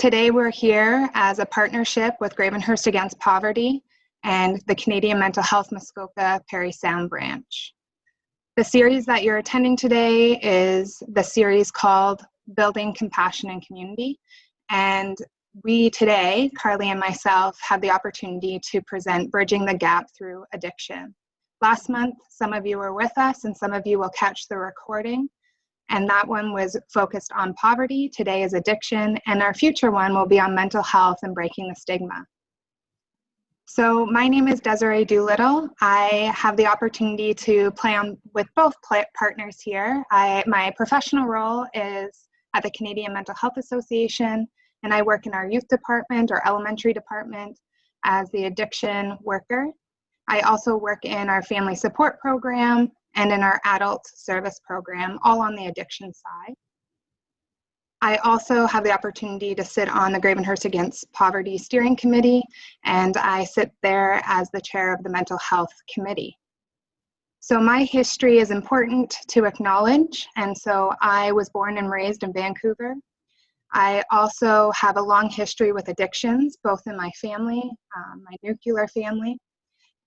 Today we're here as a partnership with Gravenhurst Against Poverty and the Canadian Mental Health Muskoka Parry Sound branch. The series that you're attending today is the series called Building Compassion and Community. And we today, Carly and myself, have the opportunity to present Bridging the Gap Through Addiction. Last month, some of you were with us and some of you will catch the recording. And that one was focused on poverty. Today is addiction. And our future one will be on mental health and breaking the stigma. So my name is Desiree Doolittle. I have the opportunity to play on with both partners here. My professional role is at the Canadian Mental Health Association, and I work in our youth department or elementary department as the addiction worker. I also work in our family support program and in our adult service program, all on the addiction side. I also have the opportunity to sit on the Gravenhurst Against Poverty Steering Committee, and I sit there as the chair of the Mental Health Committee. So my history is important to acknowledge, and so I was born and raised in Vancouver. I also have a long history with addictions, both in my family, my nuclear family,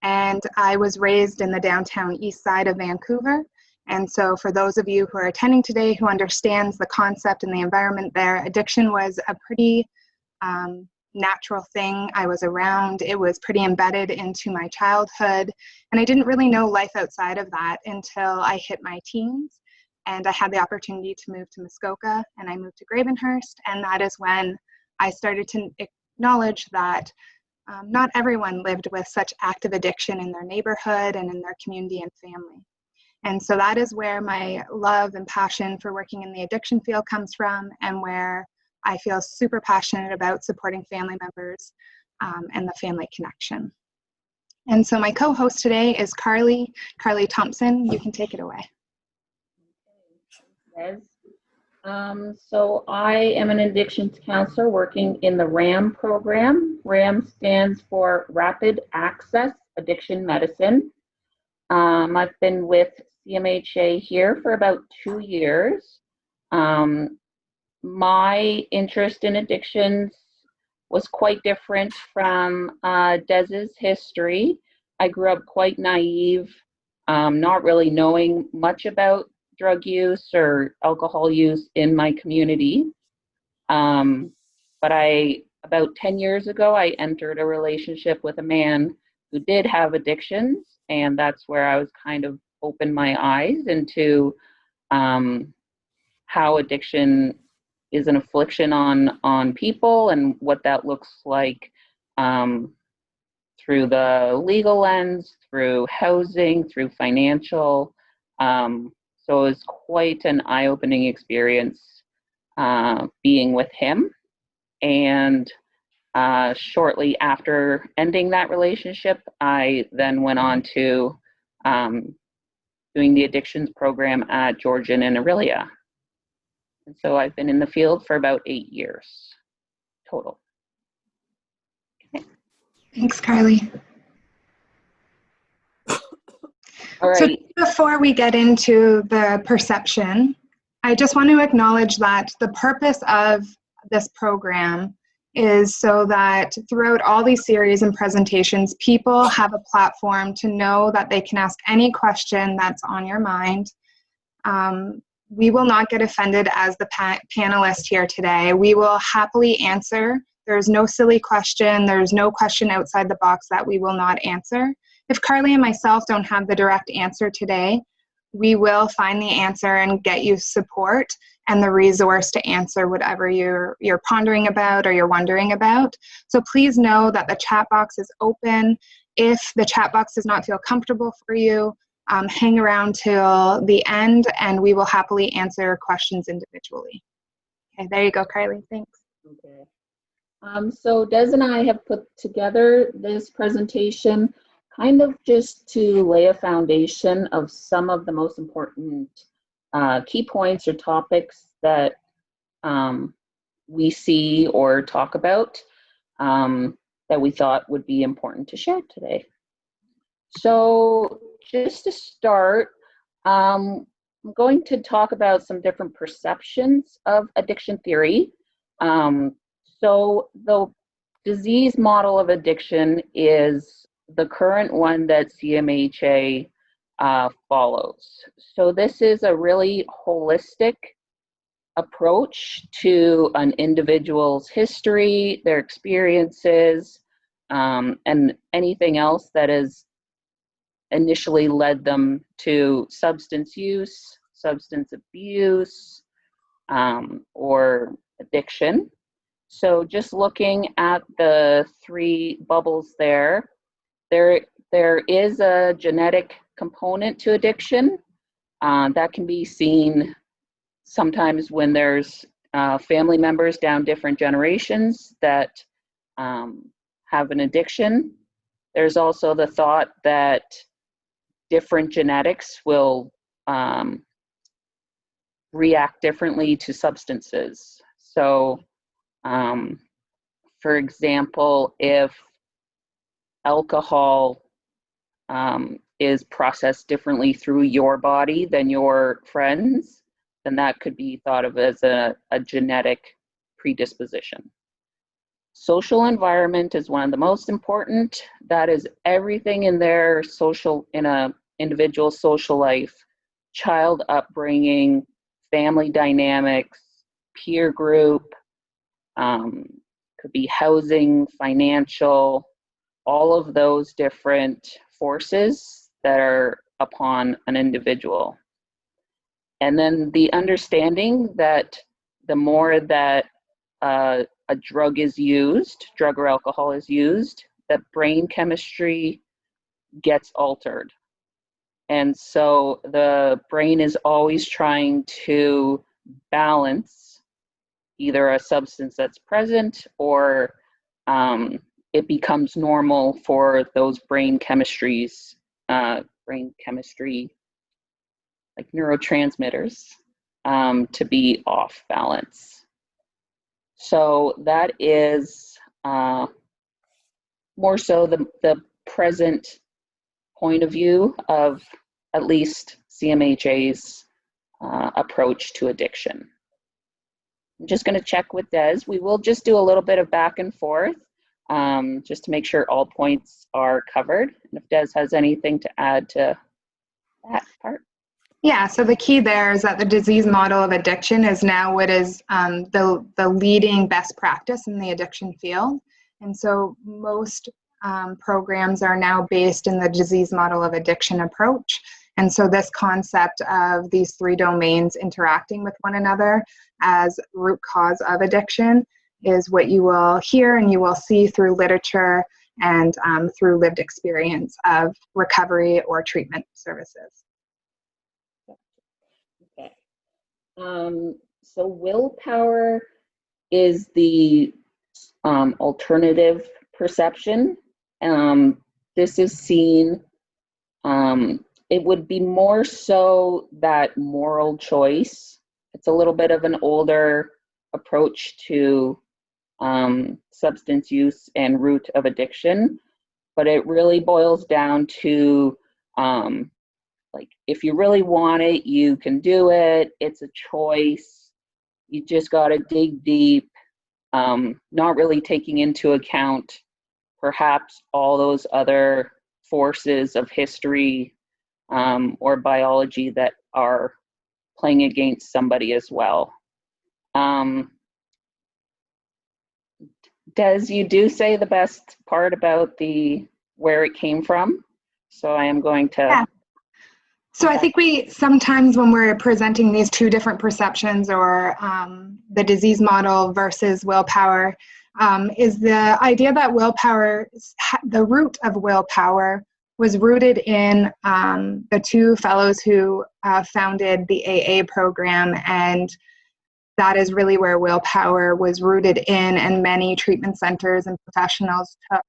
and I was raised in the downtown east side of Vancouver. And so for those of you who are attending today who understands the concept and the environment there, addiction was a pretty natural thing I was around. It was pretty embedded into my childhood. And I didn't really know life outside of that until I hit my teens. And I had the opportunity to move to Muskoka, and I moved to Gravenhurst. And that is when I started to acknowledge that not everyone lived with such active addiction in their neighborhood and in their community and family. And so that is where my love and passion for working in the addiction field comes from, and where I feel super passionate about supporting family members and the family connection. And so my co-host today is Carly Thompson. You can take it away. Okay. So I am an addictions counselor working in the RAM program. RAM stands for Rapid Access Addiction Medicine. I've been with CMHA here for about 2 years. My interest in addictions was quite different from Des's history. I grew up quite naive, not really knowing much about drug use or alcohol use in my community. But about 10 years ago, I entered a relationship with a man who did have addictions, and that's where I was kind of opened my eyes into how addiction is an affliction on people and what that looks like through the legal lens, through housing, through financial. So it was quite an eye-opening experience being with him. And shortly after ending that relationship, I then went on to doing the addictions program at Georgian and Aurelia. And so I've been in the field for about 8 years total. Okay. Thanks, Carly. All right. So before we get into the perception, I just want to acknowledge that the purpose of this program is so that throughout all these series and presentations, people have a platform to know that they can ask any question that's on your mind. We will not get offended as the panelist here today. We will happily answer. There's no silly question. There's no question outside the box that we will not answer. If Carly and myself don't have the direct answer today, we will find the answer and get you support and the resource to answer whatever you're pondering about or you're wondering about. So please know that the chat box is open. If the chat box does not feel comfortable for you, hang around till the end and we will happily answer questions individually. Okay, there you go, Carly, thanks. Okay. So Des and I have put together this presentation kind of just to lay a foundation of some of the most important key points or topics that we see or talk about that we thought would be important to share today. So just to start, I'm going to talk about some different perceptions of addiction theory. So the disease model of addiction is the current one that CMHA follows. So this is a really holistic approach to an individual's history, their experiences, and anything else that has initially led them to substance use, substance abuse, or addiction. So just looking at the three bubbles there is a genetic component to addiction that can be seen sometimes when there's family members down different generations that have an addiction. There's also the thought that different genetics will react differently to substances. So, for example, if alcohol is processed differently through your body than your friends, then that could be thought of as a genetic predisposition. Social environment is one of the most important. That is everything in their in a individual's social life, child upbringing, family dynamics, peer group, could be housing, financial, all of those different forces that are upon an individual. And then the understanding that the more that a drug is used, drug or alcohol is used, that brain chemistry gets altered. And so the brain is always trying to balance either a substance that's present or it becomes normal for those brain chemistry like neurotransmitters to be off balance. So that is more so the present point of view of at least CMHA's approach to addiction. I'm just going to check with Des. We will just do a little bit of back and forth just to make sure all points are covered. And if Des has anything to add to that part. Yeah, so the key there is that the disease model of addiction is now what is the leading best practice in the addiction field. And so most programs are now based in the disease model of addiction approach. And so this concept of these three domains interacting with one another as root cause of addiction is what you will hear and you will see through literature and through lived experience of recovery or treatment services. Okay. So willpower is the alternative perception. This is seen, it would be more so that moral choice. It's a little bit of an older approach to substance use and root of addiction, but it really boils down to like, if you really want it, you can do it. It's a choice. You just got to dig deep, not really taking into account perhaps all those other forces of history or biology that are playing against somebody as well. Des, you do say the best part about where it came from. So I am going to... Yeah. So I think we sometimes when we're presenting these two different perceptions or the disease model versus willpower is the idea that willpower, the root of willpower was rooted in the two fellows who founded the AA program, and that is really where willpower was rooted in, and many treatment centers and professionals took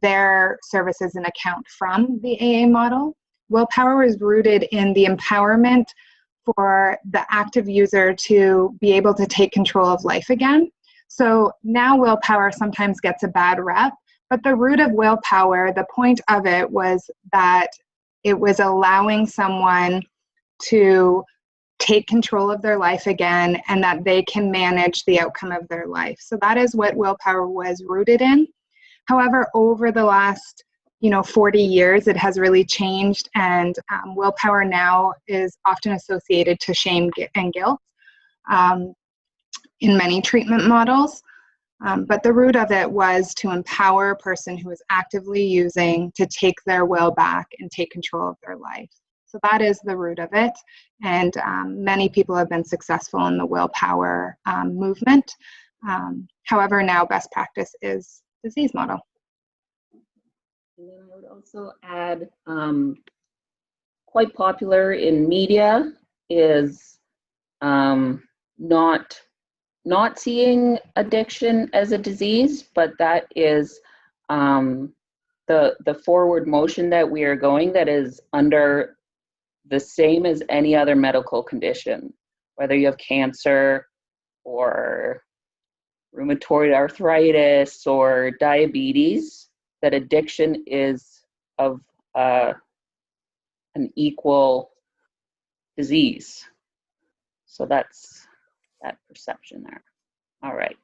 their services in account from the AA model. Willpower is rooted in the empowerment for the active user to be able to take control of life again. So now willpower sometimes gets a bad rep, but the root of willpower, the point of it was that it was allowing someone to take control of their life again, and that they can manage the outcome of their life. So that is what willpower was rooted in. However, over the last 40 years, it has really changed, and willpower now is often associated to shame and guilt in many treatment models. But the root of it was to empower a person who is actively using to take their will back and take control of their life. So that is the root of it, and many people have been successful in the willpower movement. However, now best practice is disease model. And then I would also add, quite popular in media is not seeing addiction as a disease, but that is the forward motion that we are going, that is under the same as any other medical condition, whether you have cancer or rheumatoid arthritis or diabetes, that addiction is of an equal disease. So that's that perception there. All right.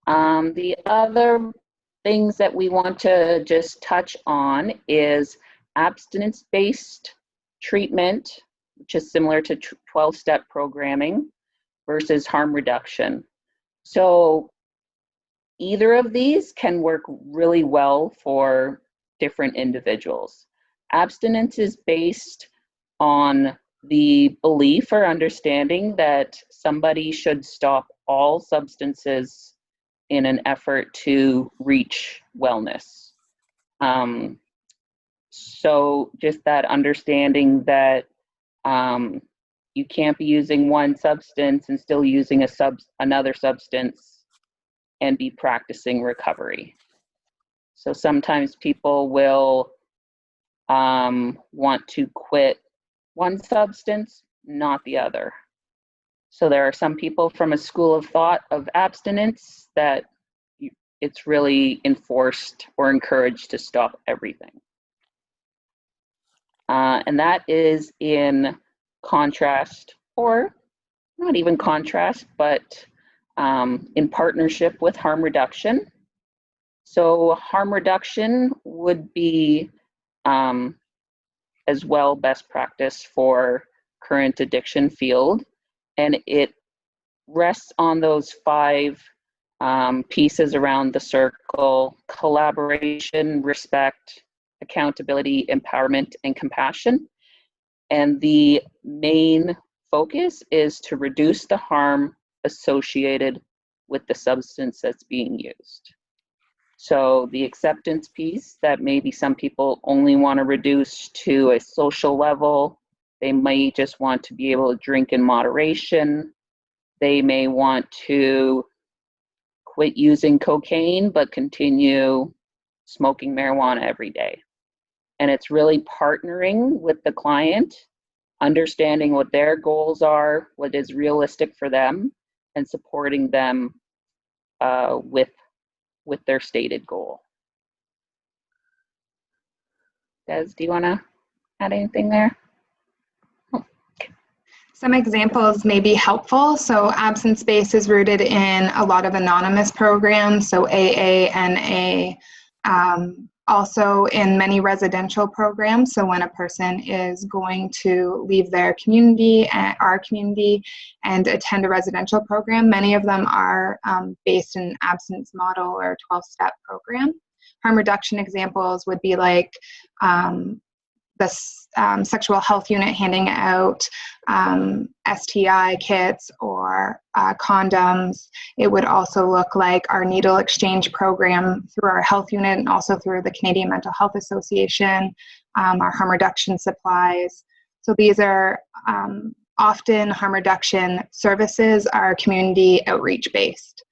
The other things that we want to just touch on is abstinence-based treatment, which is similar to 12-step programming, versus harm reduction. So either of these can work really well for different individuals. Abstinence is based on the belief or understanding that somebody should stop all substances in an effort to reach wellness. So just that understanding that you can't be using one substance and still using another substance and be practicing recovery. So sometimes people will want to quit one substance, not the other. So there are some people from a school of thought of abstinence that it's really enforced or encouraged to stop everything. And that is in contrast, or not even contrast, but in partnership with harm reduction. So harm reduction would be as well best practice for current addiction field, and it rests on those 5 pieces around the circle: collaboration, respect, accountability, empowerment, and compassion. And the main focus is to reduce the harm associated with the substance that's being used. So the acceptance piece, that maybe some people only want to reduce to a social level. They may just want to be able to drink in moderation. They may want to quit using cocaine but continue smoking marijuana every day. And it's really partnering with the client, understanding what their goals are, what is realistic for them, and supporting them with their stated goal. Des, do you want to add anything there? Some examples may be helpful. So absence-based is rooted in a lot of anonymous programs, so AA, NA, also in many residential programs. So when a person is going to leave their community, our community, and attend a residential program, many of them are based in abstinence model or 12-step program. Harm reduction examples would be like the sexual health unit handing out STI kits or condoms. It would also look like our needle exchange program through our health unit and also through the Canadian Mental Health Association, our harm reduction supplies. So these are often harm reduction services are community outreach based.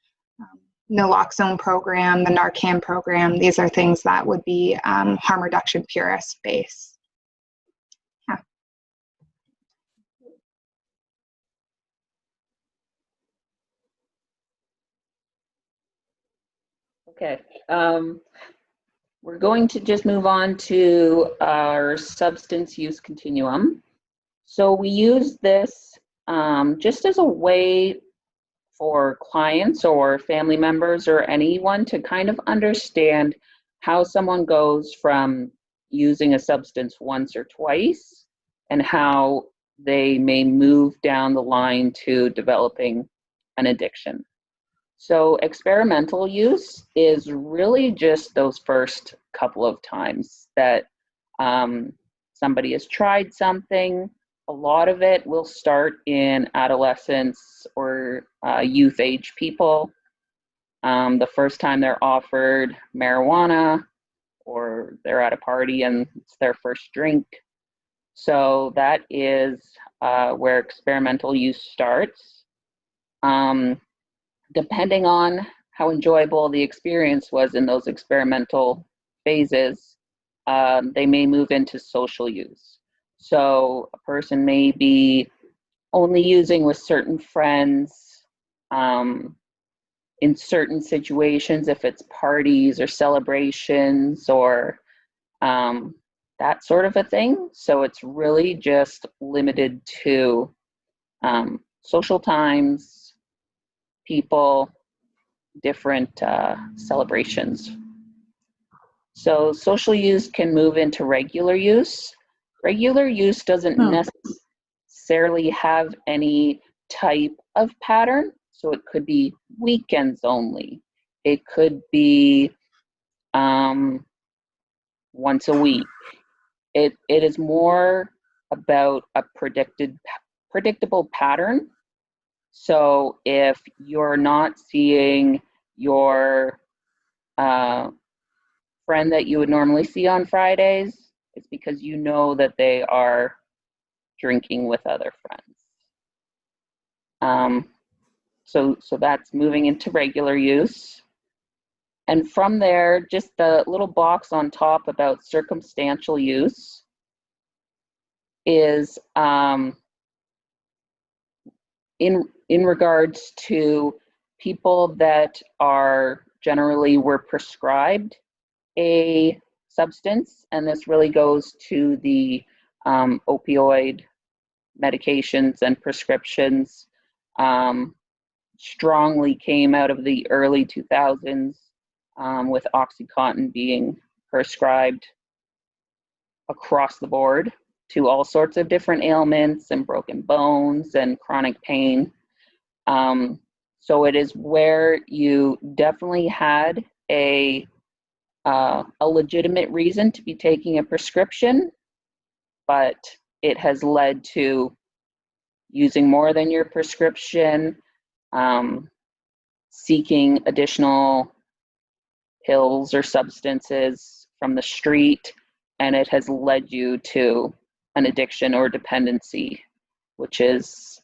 Naloxone program, the Narcan program, these are things that would be harm reduction purist based. Okay, we're going to just move on to our substance use continuum. So we use this just as a way for clients or family members or anyone to kind of understand how someone goes from using a substance once or twice and how they may move down the line to developing an addiction. So experimental use is really just those first couple of times that somebody has tried something. A lot of it will start in adolescence or youth age people. The first time they're offered marijuana, or they're at a party and it's their first drink. So that is where experimental use starts. Depending on how enjoyable the experience was in those experimental phases, they may move into social use. So a person may be only using with certain friends, in certain situations, if it's parties or celebrations or that sort of a thing. So it's really just limited to social times, people, different celebrations. So social use can move into regular use. Regular use doesn't necessarily have any type of pattern. So it could be weekends only. It could be once a week. It is more about a predictable pattern. So if you're not seeing your friend that you would normally see on Fridays, it's because you know that they are drinking with other friends. So that's moving into regular use. And from there, just the little box on top about circumstantial use is in regards to people that are generally were prescribed a substance, and this really goes to the opioid medications and prescriptions. Strongly came out of the early 2000s with OxyContin being prescribed across the board to all sorts of different ailments and broken bones and chronic pain. So it is where you definitely had a legitimate reason to be taking a prescription, but it has led to using more than your prescription, seeking additional pills or substances from the street, and it has led you to an addiction or dependency, which is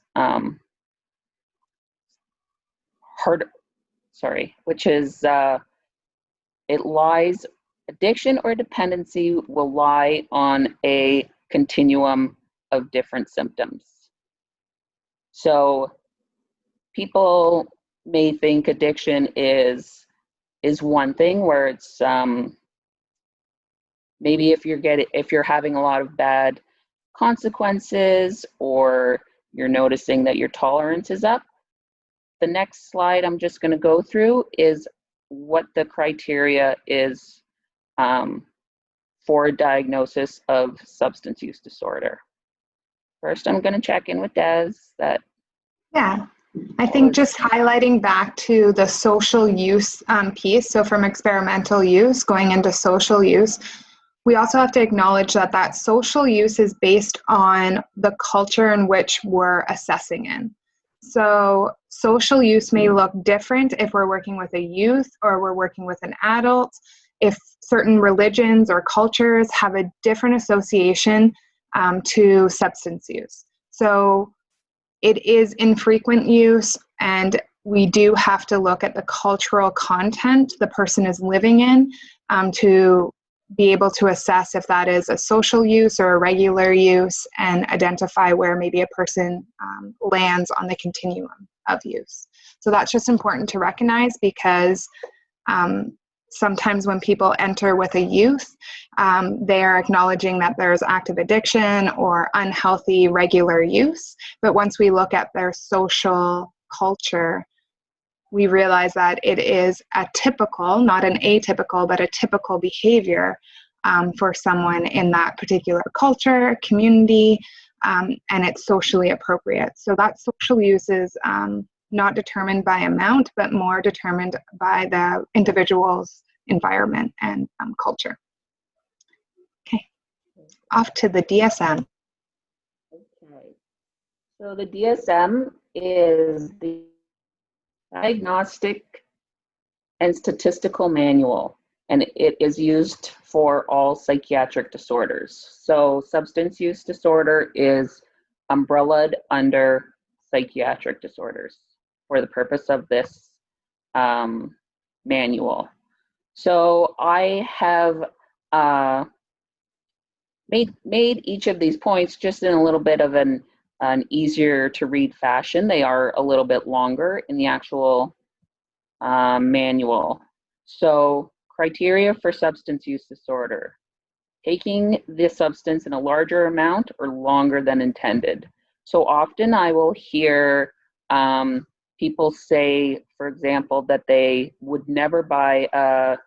addiction or dependency will lie on a continuum of different symptoms. So people may think addiction is one thing where it's maybe if you're having a lot of bad consequences or you're noticing that your tolerance is up. The next slide I'm just going to go through is what the criteria is for a diagnosis of substance use disorder. First, I'm going to check in with Des that. Yeah, I think just highlighting back to the social use piece, so from experimental use going into social use, we also have to acknowledge that that social use is based on the culture in which we're assessing in. So social use may look different if we're working with a youth or we're working with an adult, if certain religions or cultures have a different association to substance use. So it is infrequent use, and we do have to look at the cultural content the person is living in to be able to assess if that is a social use or a regular use and identify where maybe a person lands on the continuum of use. So that's just important to recognize because sometimes when people enter with a use, they are acknowledging that there's active addiction or unhealthy regular use. But once we look at their social culture, we realize that it is a typical, not an atypical, but a typical behavior for someone in that particular culture, community, and it's socially appropriate. So that social use is not determined by amount, but more determined by the individual's environment and culture. Okay, off to the DSM. Okay, so the DSM is the Diagnostic and Statistical Manual, and it is used for all psychiatric disorders. So substance use disorder is umbrellaed under psychiatric disorders for the purpose of this manual. So I have made each of these points just in a little bit of an easier to read fashion. They are a little bit longer in the actual manual. So criteria for substance use disorder: taking the substance in a larger amount or longer than intended. So often I will hear people say, for example, that they would never buy a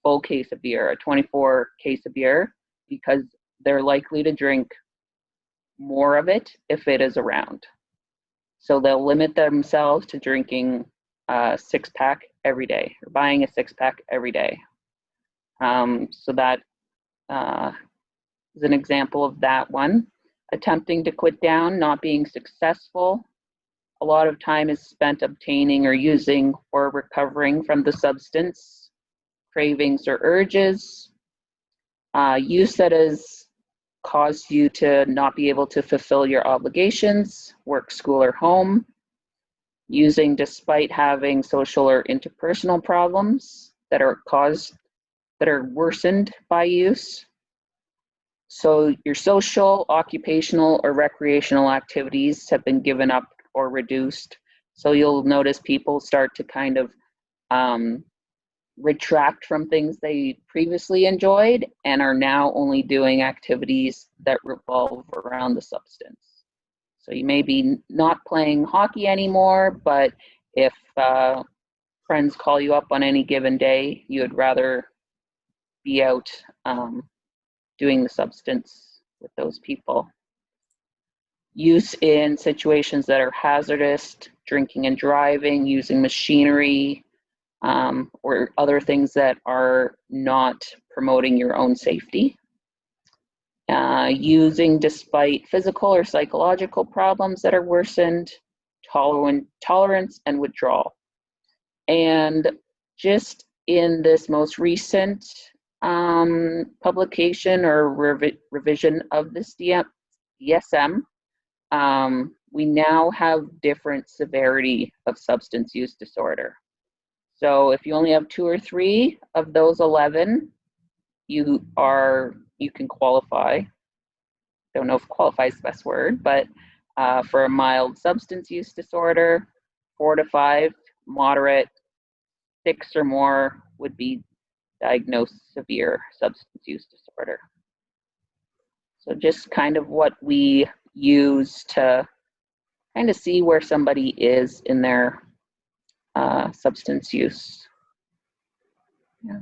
full case of beer, a 24 case of beer, because they're likely to drink more of it if it is around. So they'll limit themselves to drinking a 6-pack every day, or buying a 6-pack every day. So that is an example of that one. Attempting to quit down, not being successful. A lot of time is spent obtaining or using or recovering from the substance. Cravings or urges. Use that has caused you to not be able to fulfill your obligations, work, school, or home. Using despite having social or interpersonal problems that are worsened by use. So your social, occupational, or recreational activities have been given up or reduced. So you'll notice people start to kind of retract from things they previously enjoyed and are now only doing activities that revolve around the substance. So you may be not playing hockey anymore, but if friends call you up on any given day, you would rather be out doing the substance with those people. Use in situations that are hazardous, drinking and driving, using machinery, or other things that are not promoting your own safety. Using despite physical or psychological problems that are worsened, tolerance and withdrawal. And just in this most recent publication or revision of this DSM, we now have different severity of substance use disorder. So if you only have 2 or 3 of those 11, you can qualify. Don't know if qualify is the best word, but for a mild substance use disorder, 4 to 5, moderate, 6 or more would be diagnosed severe substance use disorder. So just kind of what we use to kind of see where somebody is in their substance use. Yeah.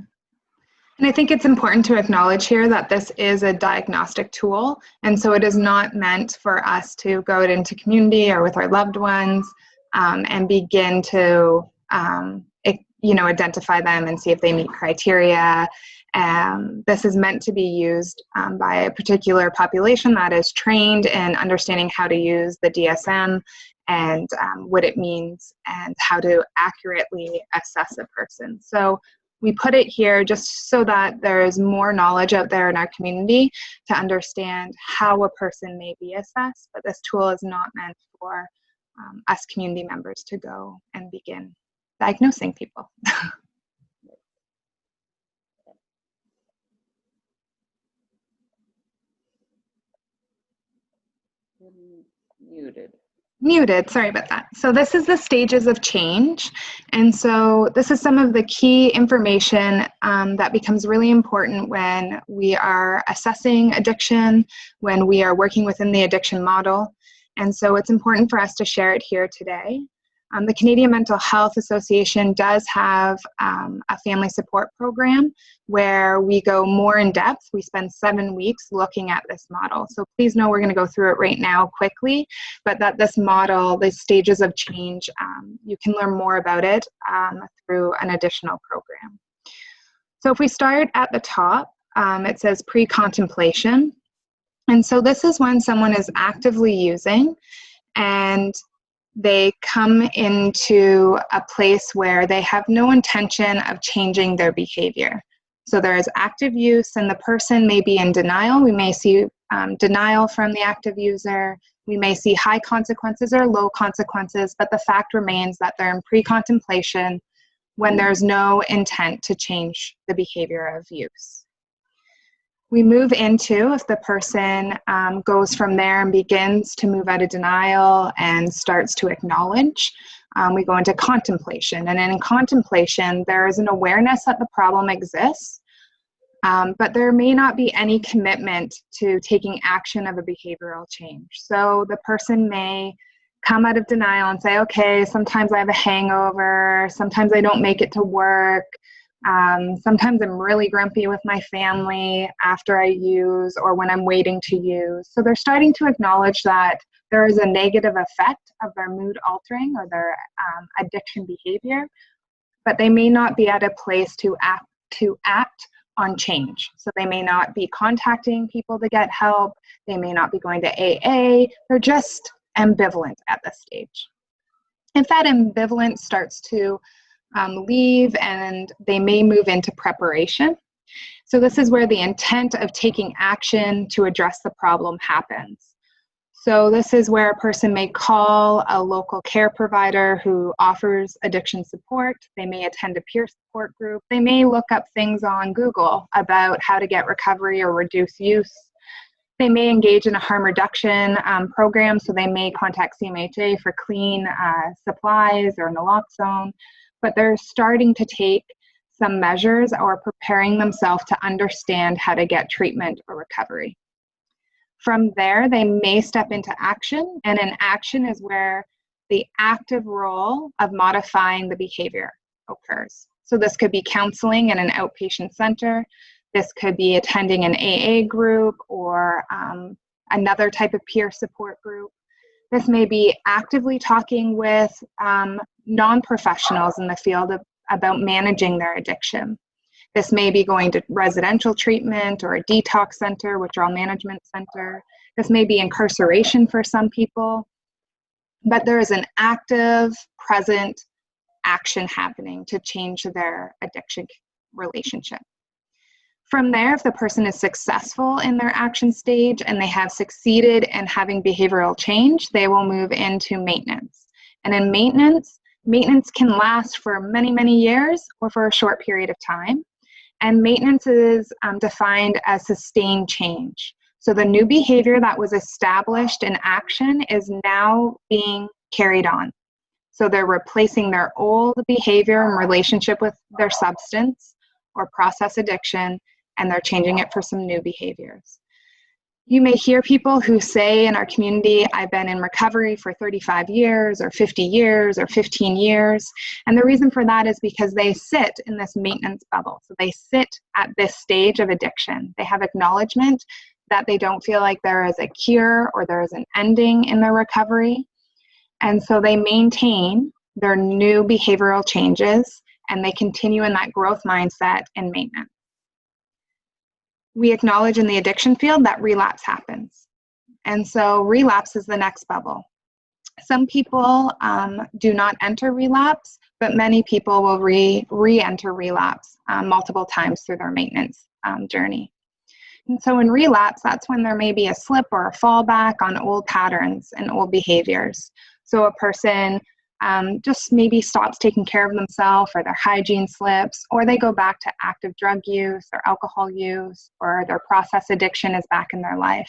And I think it's important to acknowledge here that this is a diagnostic tool, and so it is not meant for us to go out into community or with our loved ones and begin to identify them and see if they meet criteria. This is meant to be used by a particular population that is trained in understanding how to use the DSM and what it means and how to accurately assess a person. So we put it here just so that there is more knowledge out there in our community to understand how a person may be assessed, but this tool is not meant for us community members to go and begin diagnosing people. Muted. Muted, sorry about that. So this is the stages of change. And so this is some of the key information that becomes really important when we are assessing addiction, when we are working within the addiction model. And so it's important for us to share it here today. The Canadian Mental Health Association does have a family support program where we go more in depth. We spend 7 weeks looking at this model. So please know we're going to go through it right now quickly, but that this model, the stages of change, you can learn more about it through an additional program. So if we start at the top, it says pre-contemplation. And so this is when someone is actively using and they come into a place where they have no intention of changing their behavior. So there is active use and the person may be in denial. We may see denial from the active user. We may see high consequences or low consequences, but the fact remains that they're in pre-contemplation when there's no intent to change the behavior of use. We move into, if the person goes from there and begins to move out of denial and starts to acknowledge, we go into contemplation. And in contemplation, there is an awareness that the problem exists, but there may not be any commitment to taking action of a behavioral change. So the person may come out of denial and say, okay, sometimes I have a hangover, sometimes I don't make it to work, sometimes I'm really grumpy with my family after I use or when I'm waiting to use. So they're starting to acknowledge that there is a negative effect of their mood altering or their addiction behavior, but they may not be at a place to act on change. So they may not be contacting people to get help. They may not be going to AA. They're just ambivalent at this stage. If that ambivalence starts to leave, and they may move into preparation. So this is where the intent of taking action to address the problem happens. So this is where a person may call a local care provider who offers addiction support. They may attend a peer support group. They may look up things on Google about how to get recovery or reduce use. They may engage in a harm reduction program, so they may contact CMHA for clean supplies or naloxone. But they're starting to take some measures or preparing themselves to understand how to get treatment or recovery. From there, they may step into action, and in action is where the active role of modifying the behavior occurs. So this could be counseling in an outpatient center. This could be attending an AA group or another type of peer support group. This may be actively talking with non-professionals in the field about managing their addiction. This may be going to residential treatment or a detox center, withdrawal management center. This may be incarceration for some people, but there is an active, present action happening to change their addiction relationship. From there, if the person is successful in their action stage and they have succeeded in having behavioral change, they will move into maintenance. And in maintenance can last for many, many years or for a short period of time. And maintenance is defined as sustained change. So the new behavior that was established in action is now being carried on. So they're replacing their old behavior in relationship with their substance or process addiction, and they're changing it for some new behaviors. You may hear people who say in our community, I've been in recovery for 35 years or 50 years or 15 years. And the reason for that is because they sit in this maintenance bubble. So they sit at this stage of addiction. They have acknowledgement that they don't feel like there is a cure or there is an ending in their recovery. And so they maintain their new behavioral changes and they continue in that growth mindset and maintenance. We acknowledge in the addiction field that relapse happens. And so relapse is the next bubble. Some people do not enter relapse, but many people will re-enter relapse multiple times through their maintenance journey. And so in relapse, that's when there may be a slip or a fallback on old patterns and old behaviors. So a person just maybe stops taking care of themselves, or their hygiene slips, or they go back to active drug use or alcohol use, or their process addiction is back in their life.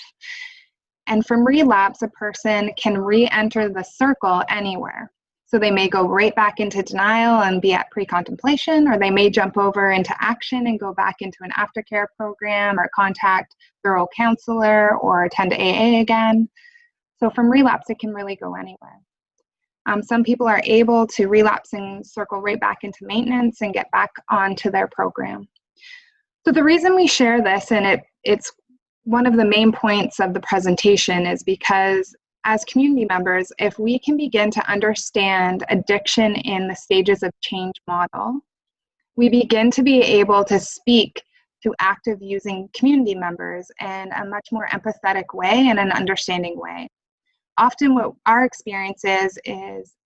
And from relapse, a person can re-enter the circle anywhere. So they may go right back into denial and be at pre-contemplation, or they may jump over into action and go back into an aftercare program or contact their old counselor or attend AA again. So from relapse, it can really go anywhere. Some people are able to relapse and circle right back into maintenance and get back onto their program. So the reason we share this, and it's one of the main points of the presentation, is because as community members, if we can begin to understand addiction in the stages of change model, we begin to be able to speak to active using community members in a much more empathetic way and an understanding way. Often what our experience is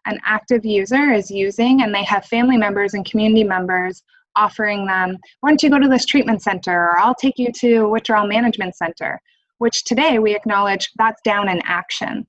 an active user is using, and they have family members and community members offering them, why don't you go to this treatment center, or I'll take you to a withdrawal management center, which today we acknowledge that's down in action.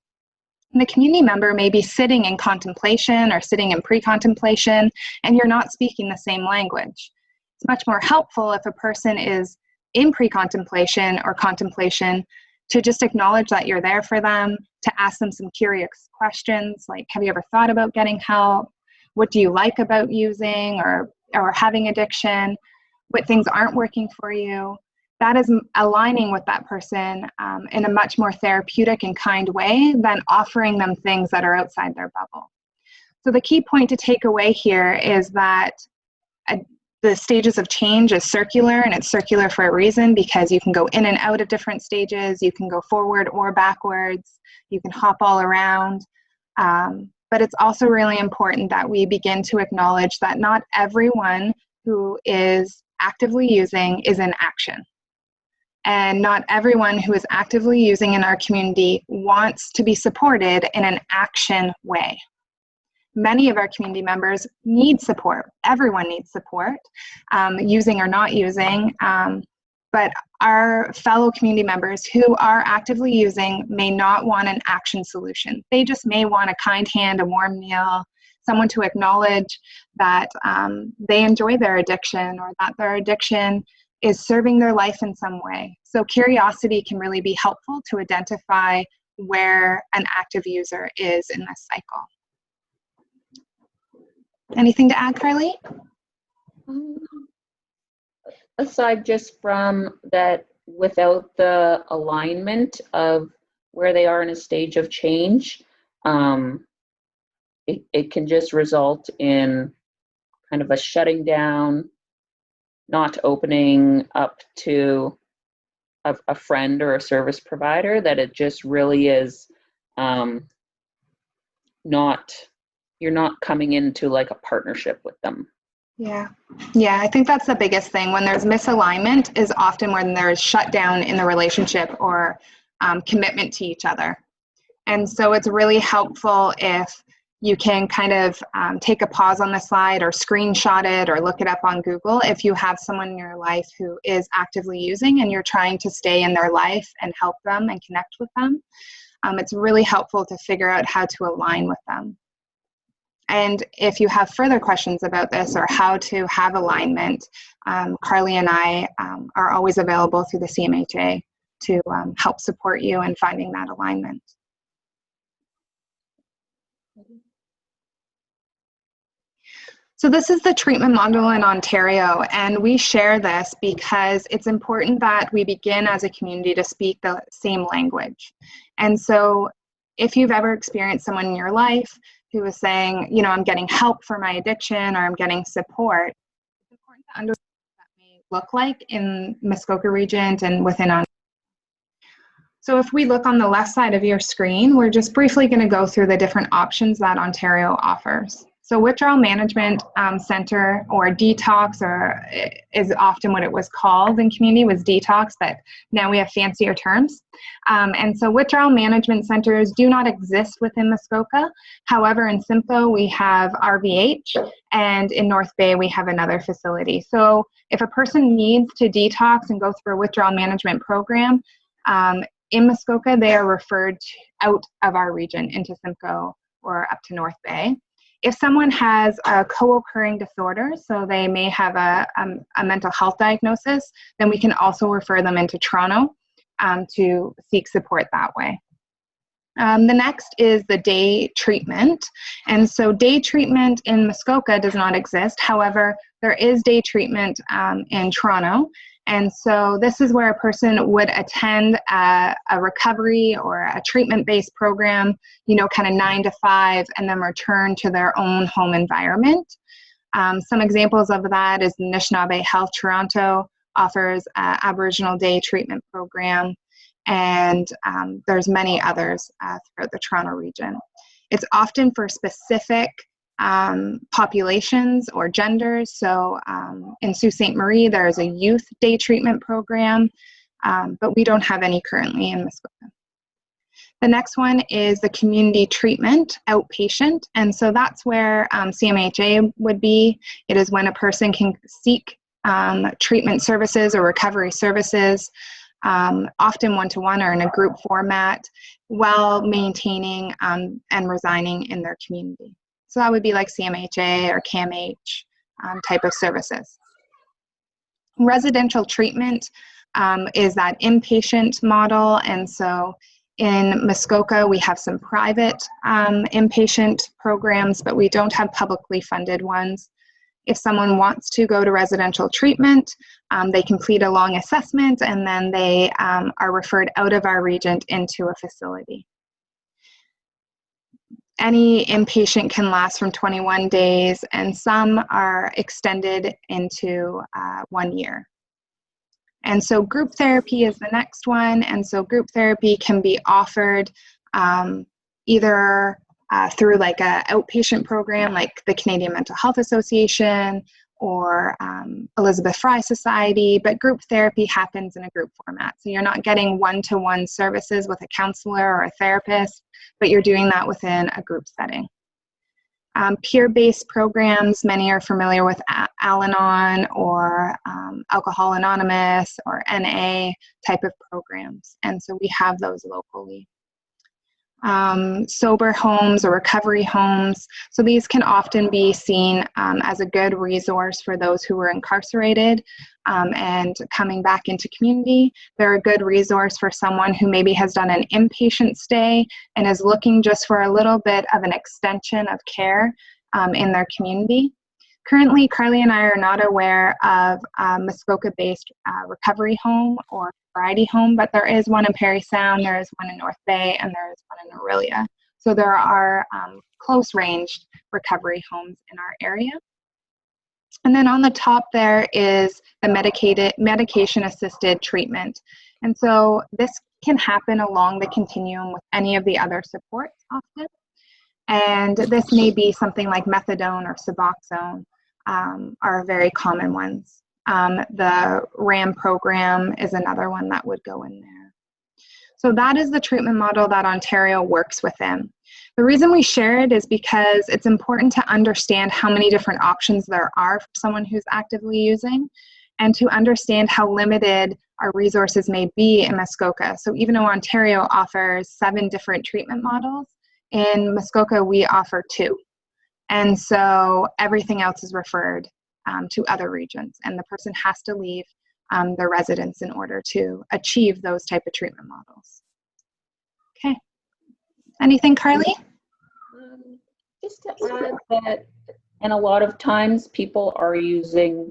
And the community member may be sitting in contemplation or sitting in pre-contemplation, and you're not speaking the same language. It's much more helpful if a person is in pre-contemplation or contemplation to just acknowledge that you're there for them, to ask them some curious questions like, have you ever thought about getting help? What do you like about using or having addiction? What things aren't working for you? That is aligning with that person in a much more therapeutic and kind way than offering them things that are outside their bubble. So the key point to take away here is that the stages of change is circular, and it's circular for a reason, because you can go in and out of different stages, you can go forward or backwards, you can hop all around. But it's also really important that we begin to acknowledge that not everyone who is actively using is in action. And not everyone who is actively using in our community wants to be supported in an action way. Many of our community members need support. Everyone needs support, using or not using. But our fellow community members who are actively using may not want an action solution. They just may want a kind hand, a warm meal, someone to acknowledge that they enjoy their addiction, or that their addiction is serving their life in some way. So curiosity can really be helpful to identify where an active user is in this cycle. Anything to add, Carly? Aside just from that, without the alignment of where they are in a stage of change, it can just result in kind of a shutting down, not opening up to a friend or a service provider, that it just really is you're not coming into like a partnership with them. Yeah, I think that's the biggest thing. When there's misalignment is often when there's shutdown in the relationship or commitment to each other. And so it's really helpful if you can kind of take a pause on the slide or screenshot it or look it up on Google if you have someone in your life who is actively using and you're trying to stay in their life and help them and connect with them. It's really helpful to figure out how to align with them. And if you have further questions about this or how to have alignment, Carly and I are always available through the CMHA to help support you in finding that alignment. So this is the treatment model in Ontario, and we share this because it's important that we begin as a community to speak the same language. And so if you've ever experienced someone in your life who is saying, you know, I'm getting help for my addiction or I'm getting support, it's important to understand what that may look like in Muskoka region and within Ontario. So if we look on the left side of your screen, we're just briefly going to go through the different options that Ontario offers. So withdrawal management center, or detox, or is often what it was called in community, was detox, but now we have fancier terms. And so withdrawal management centers do not exist within Muskoka. However, in Simcoe we have RVH, and in North Bay we have another facility. So if a person needs to detox and go through a withdrawal management program, in Muskoka they are referred out of our region into Simcoe or up to North Bay. If someone has a co-occurring disorder, so they may have a mental health diagnosis, then we can also refer them into Toronto. to seek support that way. The next is the day treatment. And so day treatment in Muskoka does not exist. However, there is day treatment in Toronto. And so this is where a person would attend a recovery or a treatment-based program, you know, kind of 9 to 5, and then return to their own home environment. Some examples of that is Anishinaabe Health Toronto offers an Aboriginal day treatment program, and there's many others throughout the Toronto region. It's often for specific populations or genders. So in Sault Ste. Marie, there's a youth day treatment program, but we don't have any currently in Muskoka. The next one is the community treatment outpatient, and so that's where CMHA would be. It is when a person can seek treatment services or recovery services, often one-to-one or in a group format, while maintaining and residing in their community. So that would be like CMHA or CAMH type of services. Residential treatment is that inpatient model, and so in Muskoka we have some private inpatient programs, but we don't have publicly funded ones. If someone wants to go to residential treatment, they complete a long assessment, and then they are referred out of our region into a facility. Any inpatient can last from 21 days, and some are extended into 1 year. And so group therapy is the next one, and so group therapy can be offered either through like an outpatient program like the Canadian Mental Health Association or Elizabeth Fry Society, but group therapy happens in a group format. So you're not getting one-to-one services with a counselor or a therapist, but you're doing that within a group setting. Peer-based programs, many are familiar with Al-Anon or Alcohol Anonymous or NA type of programs, and so we have those locally. Sober homes or recovery homes. So these can often be seen as a good resource for those who were incarcerated and coming back into community. They're a good resource for someone who maybe has done an inpatient stay and is looking just for a little bit of an extension of care in their community. Currently, Carly and I are not aware of a Muskoka-based recovery home or variety home, but there is one in Parry Sound, there is one in North Bay, and there is one in Orillia. So there are close-ranged recovery homes in our area. And then on the top there is the medication-assisted treatment. And so this can happen along the continuum with any of the other supports often. And this may be something like methadone or Suboxone are very common ones. The RAM program is another one that would go in there. So that is the treatment model that Ontario works within. The reason we share it is because it's important to understand how many different options there are for someone who's actively using, and to understand how limited our resources may be in Muskoka. So even though Ontario offers 7 different treatment models, in Muskoka we offer 2. And so everything else is referred to other regions, and the person has to leave their residence in order to achieve those type of treatment models. Okay. Anything, Carly? Just to add that, and a lot of times people are using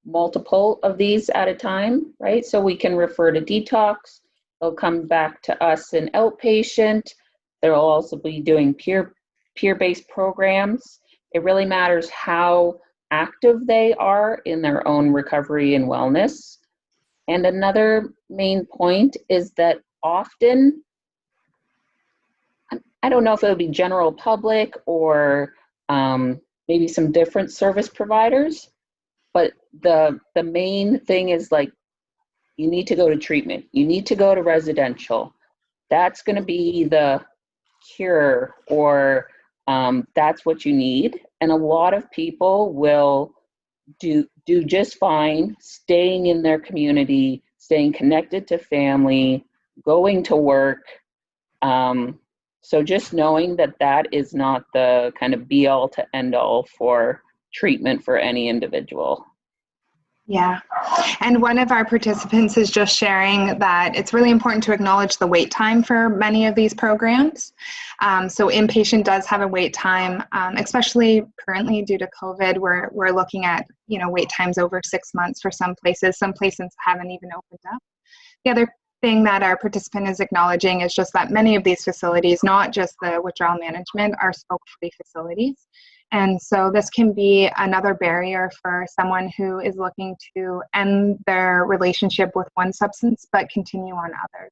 multiple of these at a time, right? So we can refer to detox. They'll come back to us in outpatient. They'll also be doing peer-based programs. It really matters how active they are in their own recovery and wellness. And another main point is that often, I don't know if it would be general public or maybe some different service providers, but the main thing is like, you need to go to treatment, you need to go to residential. That's going to be the cure, or that's what you need. And a lot of people will do just fine staying in their community, staying connected to family, going to work. So just knowing that that is not the kind of be all to end all for treatment for any individual. Yeah. And one of our participants is just sharing that it's really important to acknowledge the wait time for many of these programs. So inpatient does have a wait time, especially currently due to COVID, we're looking at, wait times over 6 months for some places. Some places haven't even opened up. The other thing that our participant is acknowledging is just that many of these facilities, not just the withdrawal management, are smoke-free facilities. And so this can be another barrier for someone who is looking to end their relationship with one substance but continue on others.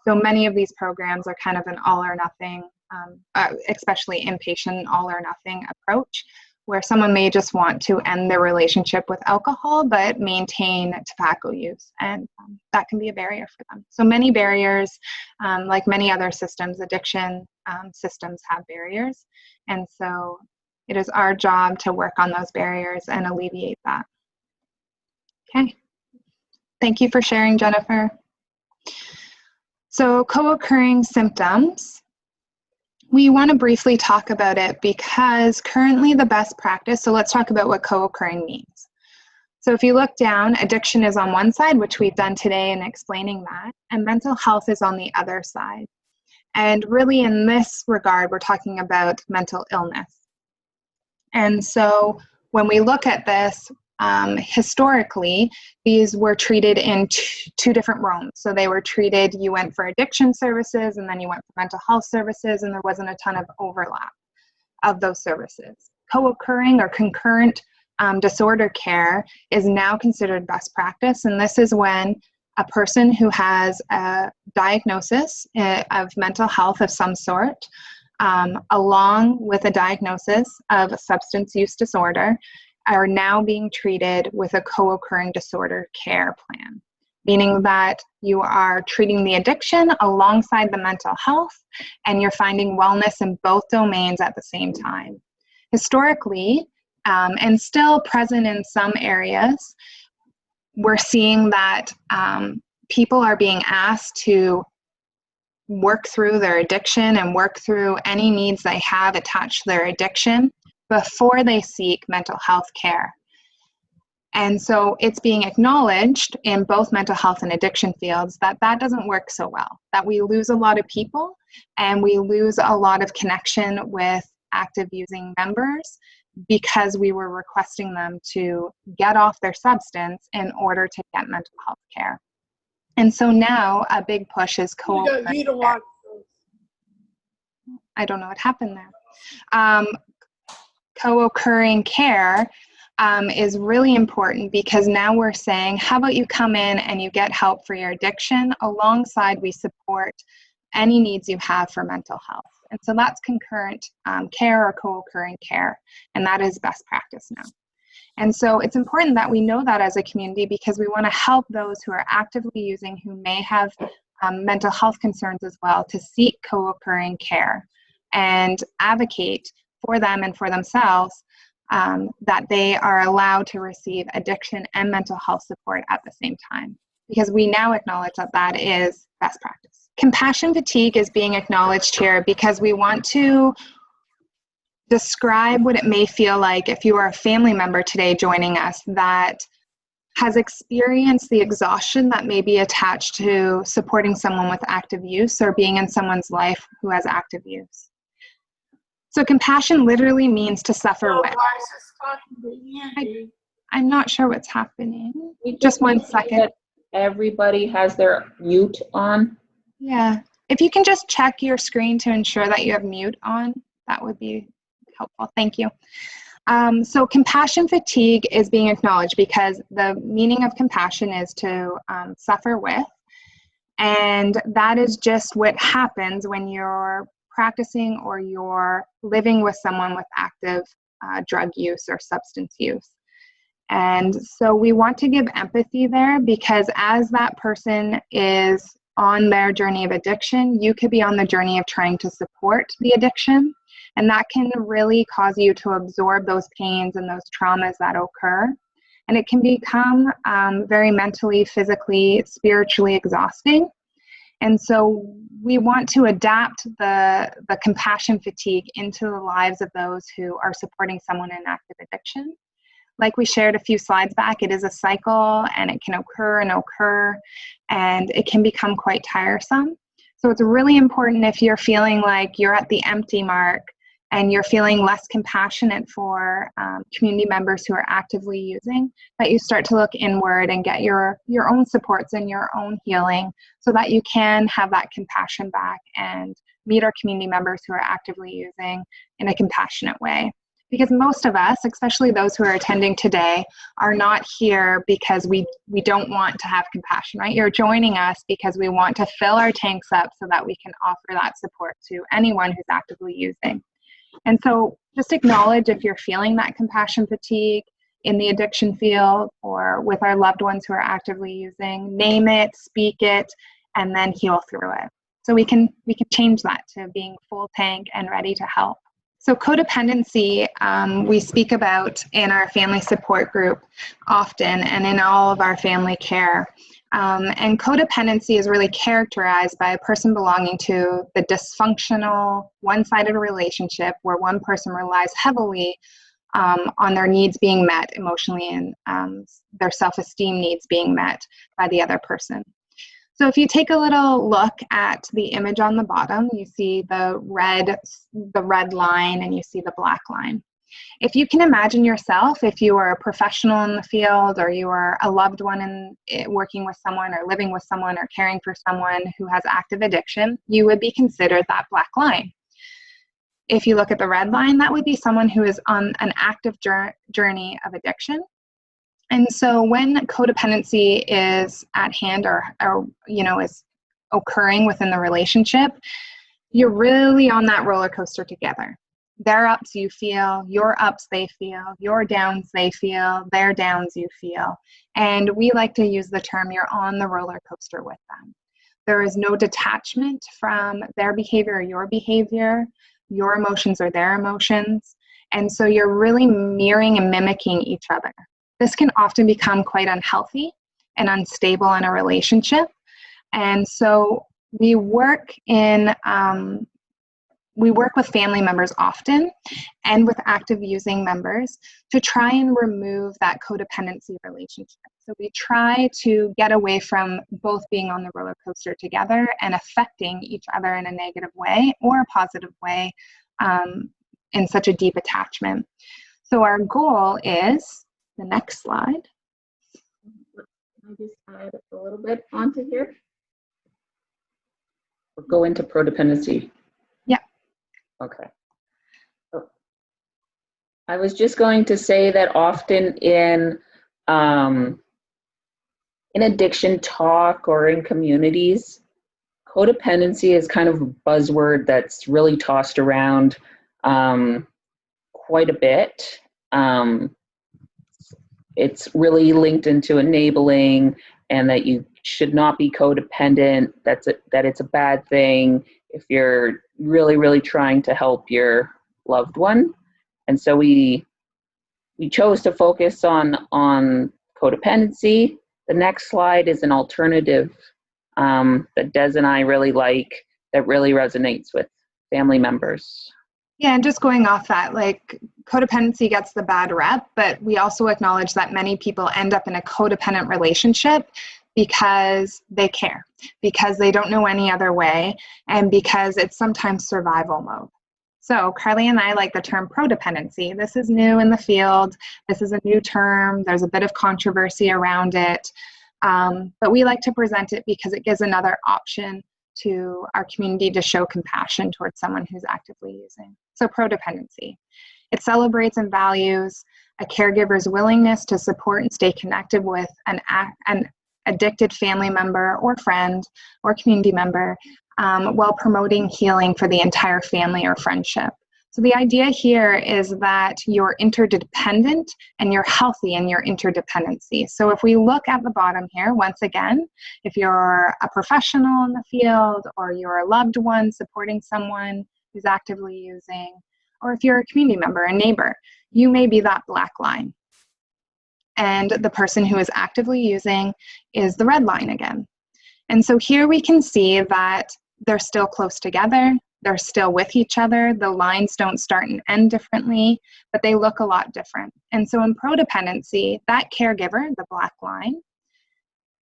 So many of these programs are kind of an all or nothing, especially inpatient all or nothing approach, where someone may just want to end their relationship with alcohol but maintain tobacco use, and that can be a barrier for them. So many barriers, like many other systems, addiction systems have barriers, and so it is our job to work on those barriers and alleviate that. Okay, thank you for sharing, Jennifer. So co-occurring symptoms. We want to briefly talk about it because currently the best practice, so let's talk about what co-occurring means. So if you look down, addiction is on one side, which we've done today in explaining that, and mental health is on the other side. And really in this regard, we're talking about mental illness. And so when we look at this, historically, these were treated in two different rooms. So they were treated, you went for addiction services and then you went for mental health services, and there wasn't a ton of overlap of those services. Co-occurring or concurrent disorder care is now considered best practice, and this is when a person who has a diagnosis of mental health of some sort, along with a diagnosis of a substance use disorder, are now being treated with a co-occurring disorder care plan, meaning that you are treating the addiction alongside the mental health, and you're finding wellness in both domains at the same time. Historically, and still present in some areas, we're seeing that people are being asked to work through their addiction and work through any needs they have attached to their addiction before they seek mental health care. And so it's being acknowledged in both mental health and addiction fields that that doesn't work so well, that we lose a lot of people and we lose a lot of connection with active using members because we were requesting them to get off their substance in order to get mental health care. And so now a big push is co-occurring care. I don't know what happened there. Co-occurring care is really important because now we're saying, how about you come in and you get help for your addiction alongside we support any needs you have for mental health. And so that's concurrent care or co-occurring care, and that is best practice now. And so it's important that we know that as a community because we want to help those who are actively using who may have mental health concerns as well to seek co-occurring care and advocate for them and for themselves that they are allowed to receive addiction and mental health support at the same time, because we now acknowledge that that is best practice. Compassion fatigue is being acknowledged here because we want to describe what it may feel like if you are a family member today joining us that has experienced the exhaustion that may be attached to supporting someone with active use or being in someone's life who has active use. So compassion literally means to suffer with. I'm not sure what's happening. Just 1 second. Everybody has their mute on. Yeah. If you can just check your screen to ensure that you have mute on, that would be helpful. Thank you. So compassion fatigue is being acknowledged because the meaning of compassion is to suffer with. And that is just what happens when you're practicing or you're living with someone with active drug use or substance use. And so we want to give empathy there because as that person is on their journey of addiction, you could be on the journey of trying to support the addiction. And that can really cause you to absorb those pains and those traumas that occur. And it can become very mentally, physically, spiritually exhausting. And so we want to adapt the compassion fatigue into the lives of those who are supporting someone in active addiction. Like we shared a few slides back, it is a cycle and it can occur and occur, and it can become quite tiresome. So it's really important, if you're feeling like you're at the empty mark and you're feeling less compassionate for community members who are actively using, that you start to look inward and get your own supports and your own healing, so that you can have that compassion back and meet our community members who are actively using in a compassionate way. Because most of us, especially those who are attending today, are not here because we don't want to have compassion, right? You're joining us because we want to fill our tanks up so that we can offer that support to anyone who's actively using. And so just acknowledge if you're feeling that compassion fatigue in the addiction field or with our loved ones who are actively using. Name it, speak it, and then heal through it. So we can change that to being full tank and ready to help. So codependency, we speak about in our family support group often and in all of our family care. And codependency is really characterized by a person belonging to the dysfunctional, one-sided relationship where one person relies heavily on their needs being met emotionally and their self-esteem needs being met by the other person. So if you take a little look at the image on the bottom, you see the red line and you see the black line. If you can imagine yourself, if you are a professional in the field or you are a loved one working with someone or living with someone or caring for someone who has active addiction, you would be considered that black line. If you look at the red line, that would be someone who is on an active journey of addiction. And so when codependency is at hand or is occurring within the relationship, you're really on that roller coaster together. Their ups you feel, your ups they feel, your downs they feel, their downs you feel. And we like to use the term, you're on the roller coaster with them. There is no detachment from their behavior or your behavior. Your emotions are their emotions. And so you're really mirroring and mimicking each other. This can often become quite unhealthy and unstable in a relationship. And so we work with family members often and with active using members to try and remove that codependency relationship. So we try to get away from both being on the roller coaster together and affecting each other in a negative way or a positive way in such a deep attachment. So our goal is, the next slide. Can I just add a little bit onto here? Or go into pro-dependency? Yeah. Okay. So I was just going to say that often in addiction talk or in communities, codependency is kind of a buzzword that's really tossed around quite a bit. It's really linked into enabling and that you should not be codependent, that it's a bad thing if you're really, really trying to help your loved one. And so we chose to focus on codependency. The next slide is an alternative that Des and I really like, that really resonates with family members. Yeah, and just going off that, like codependency gets the bad rep, but we also acknowledge that many people end up in a codependent relationship because they care, because they don't know any other way, and because it's sometimes survival mode. So Carly and I like the term pro-dependency. This is new in the field. This is a new term. There's a bit of controversy around it, but we like to present it because it gives another option to our community to show compassion towards someone who's actively using. So pro-dependency. It celebrates and values a caregiver's willingness to support and stay connected with an addicted family member or friend or community member while promoting healing for the entire family or friendship. So the idea here is that you're interdependent and you're healthy in your interdependency. So if we look at the bottom here, once again, if you're a professional in the field or you're a loved one supporting someone who's actively using, or if you're a community member, a neighbor, you may be that black line. And the person who is actively using is the red line again. And so here we can see that they're still close together. they're still with each other. The lines don't start and end differently, but they look a lot different. And so in pro-dependency, that caregiver, the black line,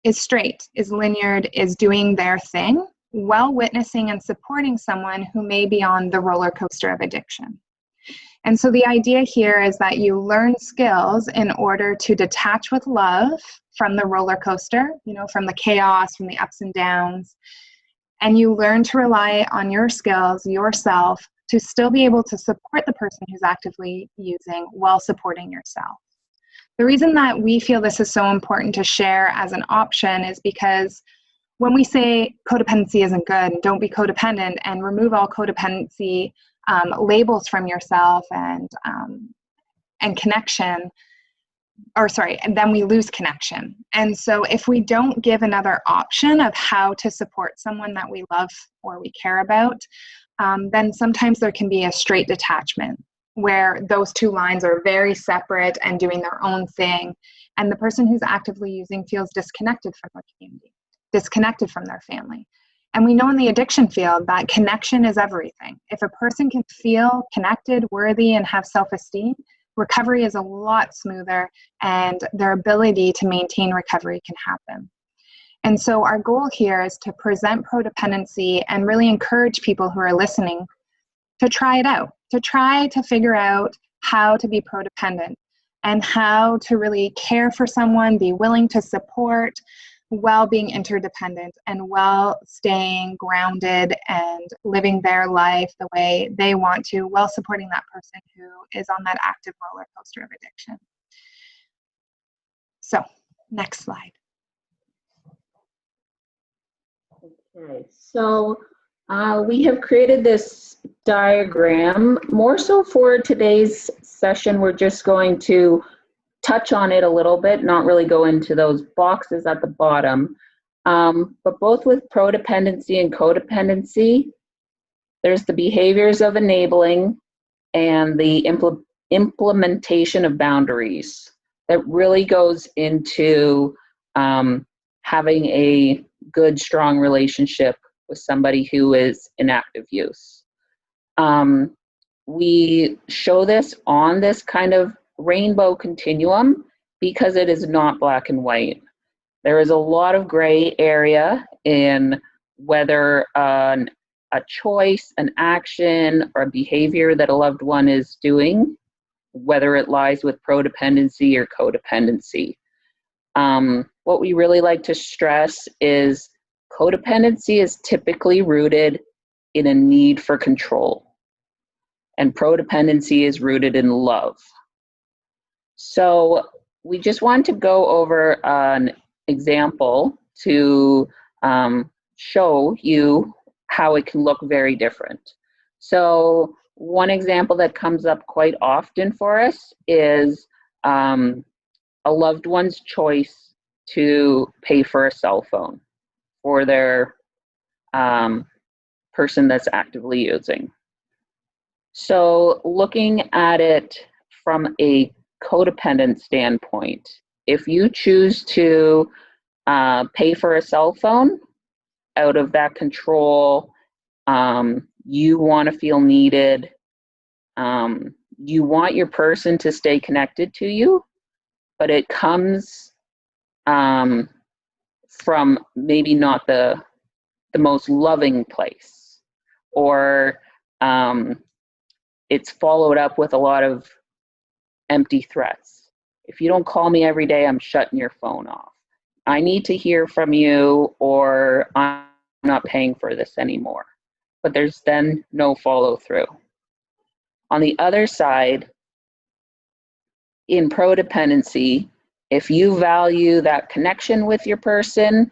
is straight, is linear, is doing their thing, while witnessing and supporting someone who may be on the roller coaster of addiction. And so the idea here is that you learn skills in order to detach with love from the roller coaster, from the chaos, from the ups and downs, and you learn to rely on your skills, yourself, to still be able to support the person who's actively using while supporting yourself. The reason that we feel this is so important to share as an option is because when we say codependency isn't good, and don't be codependent, and remove all codependency labels from yourself and connection, and then we lose connection. And so if we don't give another option of how to support someone that we love or we care about, then sometimes there can be a straight detachment where those two lines are very separate and doing their own thing. And the person who's actively using feels disconnected from their community, disconnected from their family. And we know in the addiction field that connection is everything. If a person can feel connected, worthy, and have self-esteem, recovery is a lot smoother, and their ability to maintain recovery can happen. And so our goal here is to present pro-dependency and really encourage people who are listening to try it out, to try to figure out how to be pro-dependent and how to really care for someone, be willing to support while being interdependent and while staying grounded and living their life the way they want to, while supporting that person who is on that active roller coaster of addiction. So, next slide. Okay, so we have created this diagram. More so for today's session, we're just going to touch on it a little bit, not really go into those boxes at the bottom. But both with pro-dependency and codependency, there's the behaviors of enabling and the implementation of boundaries that really goes into having a good, strong relationship with somebody who is in active use. We show this on this kind of rainbow continuum because it is not black and white. There is a lot of gray area in whether a choice, an action, or a behavior that a loved one is doing, whether it lies with pro-dependency or codependency. What we really like to stress is codependency is typically rooted in a need for control, and pro-dependency is rooted in love. So we just want to go over an example to show you how it can look very different. So one example that comes up quite often for us is a loved one's choice to pay for a cell phone for their person that's actively using. So looking at it from a codependent standpoint, if you choose to pay for a cell phone out of that control, you want to feel needed, you want your person to stay connected to you, but it comes from maybe not the most loving place, or it's followed up with a lot of empty threats. If you don't call me every day, I'm shutting your phone off. I need to hear from you, or I'm not paying for this anymore. But there's then no follow through. On the other side, in pro-dependency, if you value that connection with your person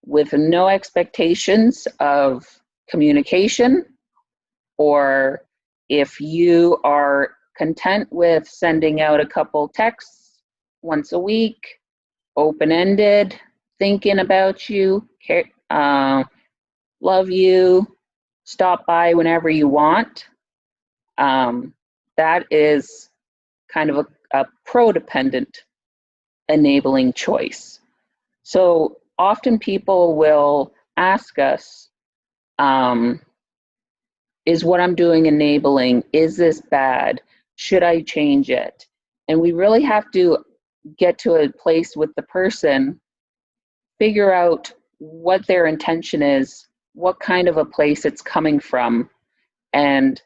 with no expectations of communication, or if you are content with sending out a couple texts once a week, open-ended, thinking about you, love you, stop by whenever you want, that is kind of a pro-dependent enabling choice. So often people will ask us, is what I'm doing enabling? Is this bad? Should I change it? And we really have to get to a place with the person, figure out what their intention is, what kind of a place it's coming from, and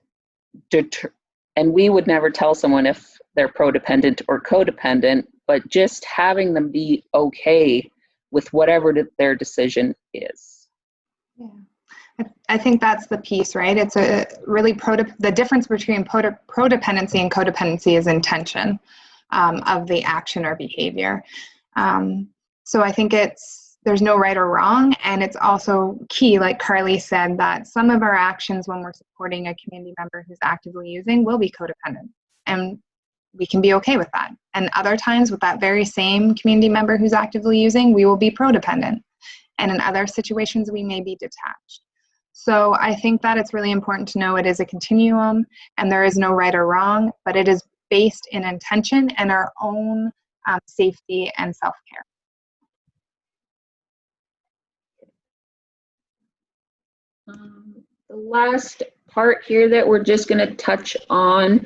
we would never tell someone if they're pro-dependent or codependent, but just having them be okay with whatever their decision is. Yeah. I think that's the piece, right? It's a really the difference between pro-dependency and codependency is intention of the action or behavior. So I think there's no right or wrong, and it's also key, like Carly said, that some of our actions when we're supporting a community member who's actively using will be codependent, and we can be okay with that. And other times with that very same community member who's actively using, we will be pro-dependent, and in other situations we may be detached. So I think that it's really important to know it is a continuum, and there is no right or wrong, but it is based in intention and our own safety and self-care. The last part here that we're just going to touch on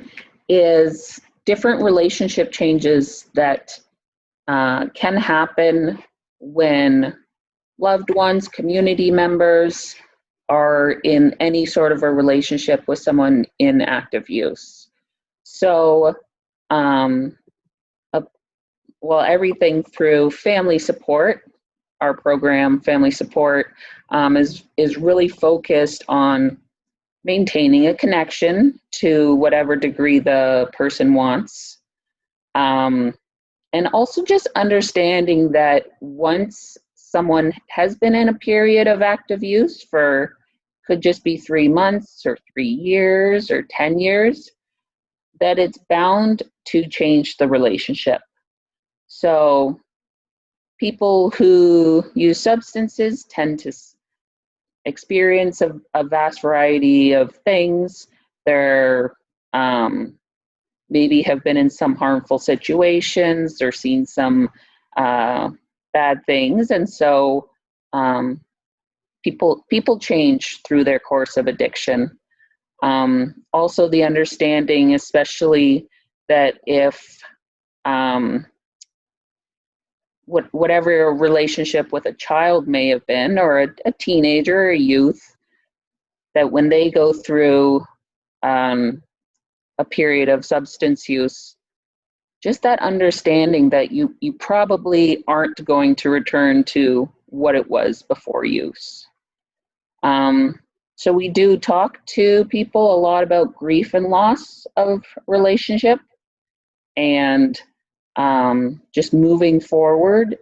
is different relationship changes that can happen when loved ones, community members are in any sort of a relationship with someone in active use. So, everything through family support. Our program, Family Support, is really focused on maintaining a connection to whatever degree the person wants. And also just understanding that once someone has been in a period of active use could just be 3 months or 3 years or 10 years, that it's bound to change the relationship. So people who use substances tend to experience a vast variety of things. They're maybe have been in some harmful situations or seen some bad things, and so people change through their course of addiction. Also, the understanding, especially that if whatever relationship with a child may have been, or a teenager or a youth, that when they go through a period of substance use, just that understanding that you probably aren't going to return to what it was before use. So we do talk to people a lot about grief and loss of relationship, and just moving forward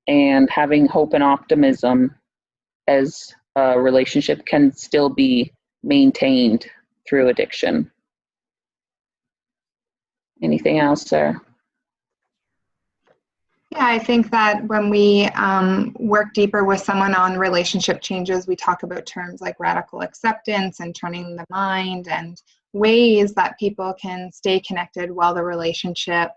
and having hope and optimism as a relationship can still be maintained through addiction. Anything else, Sarah? Yeah, I think that when we work deeper with someone on relationship changes, we talk about terms like radical acceptance and turning the mind, and ways that people can stay connected while the relationship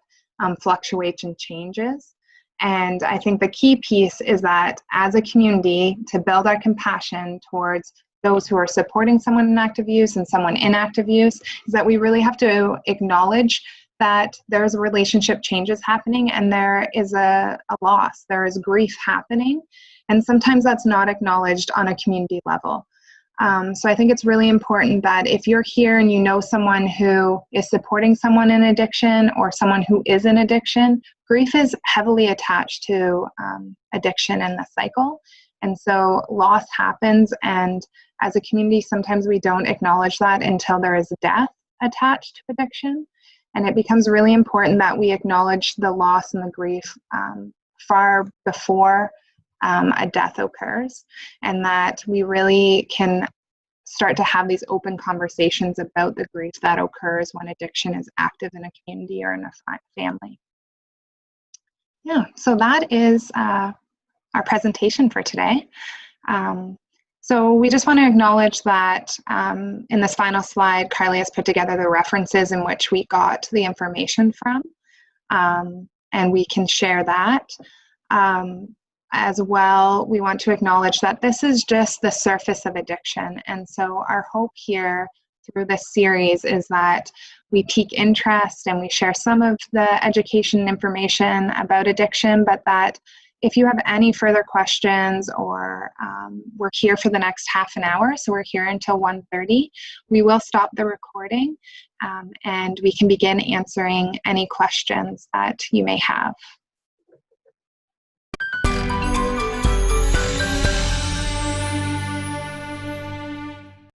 fluctuates and changes. And I think the key piece is that as a community, to build our compassion towards those who are supporting someone in active use and someone in active use, is that we really have to acknowledge that there's relationship changes happening, and there is a loss, there is grief happening, and sometimes that's not acknowledged on a community level. So I think it's really important that if you're here and you know someone who is supporting someone in addiction or someone who is in addiction, grief is heavily attached to addiction and the cycle. And so loss happens, and as a community, sometimes we don't acknowledge that until there is death attached to addiction. And it becomes really important that we acknowledge the loss and the grief far before a death occurs, and that we really can start to have these open conversations about the grief that occurs when addiction is active in a community or in a family. Yeah, so that is our presentation for today. So we just want to acknowledge that in this final slide, Carly has put together the references in which we got the information from, and we can share that. as well, we want to acknowledge that this is just the surface of addiction. And so our hope here through this series is that we pique interest and we share some of the education and information about addiction, but that if you have any further questions, or we're here for the next half an hour, so we're here until 1:30, we will stop the recording and we can begin answering any questions that you may have.